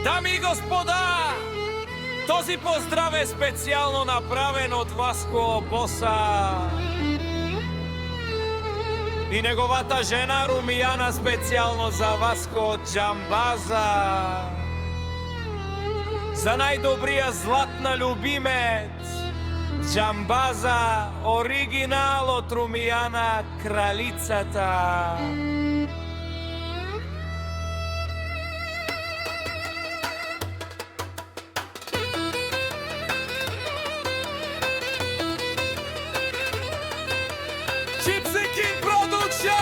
Дами и господа, този поздрав е специјално направен од Васко Боса и неговата жена Румијана, специјално за Васко Џамбаза, за најдобрија златна љубимец Џамбаза, оригинал од Румијана, кралицата. Gypsy King Production!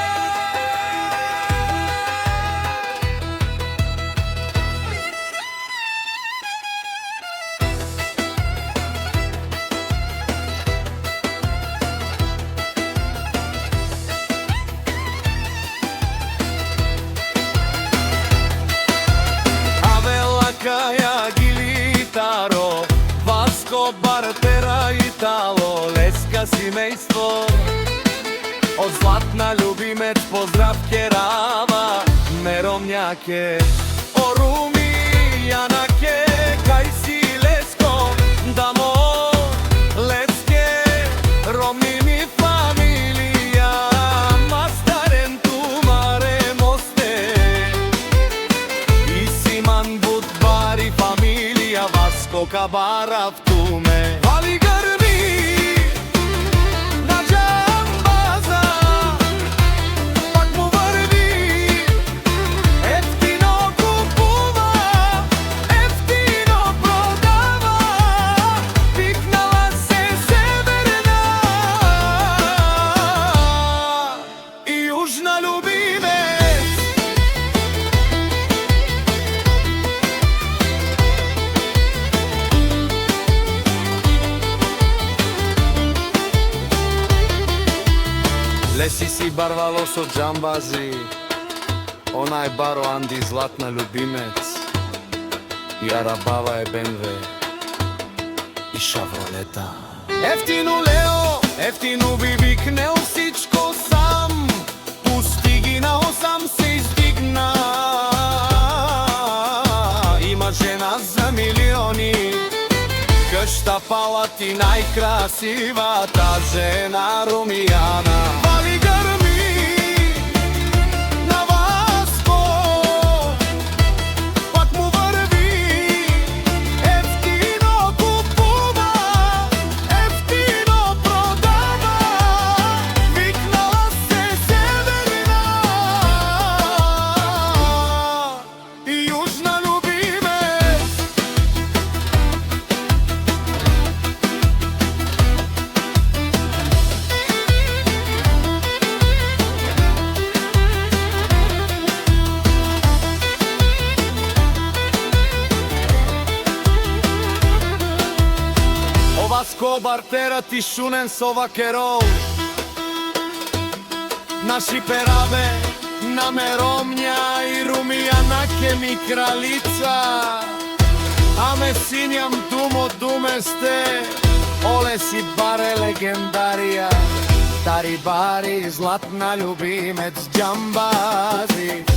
Avela Kaja Gilitaro, Vasco Barbera Italo, Leska семејство. Од златна љубимец поздрав керава, Меромњаке, о Румијанаке, кај си Леско, дамо Леске, Ромини фамилија, мастарен тумаре мосте, и Симан Будбари фамилија, Васко Кабарав туме. Вали грми на Џамбаза, пак му врви, ефтино купува, ефтино продава, викнала се северна и јужна љубимец. Леси си барвало со Џамбази, она е баро Анди златна љубимец, и Арабава е БМВ и Шавролета. Ефтину Лео, ефтину би викнел всичко сам, пусти ги на 8 се издигна. Има жена за милиони, къща палати, најкрасивата жена Румијана. Вали грми на Васко, пак му врви, ефтино купува, ефтино продава, викнала се северна и јужна љубимец. Васко Бартера ти шунен со вакерол, наши перабе на Меромња и Румијанаке ми кралица, аме синјам думо думесте, оле си баре легендарија, тари бари златна љубимец Џамбази.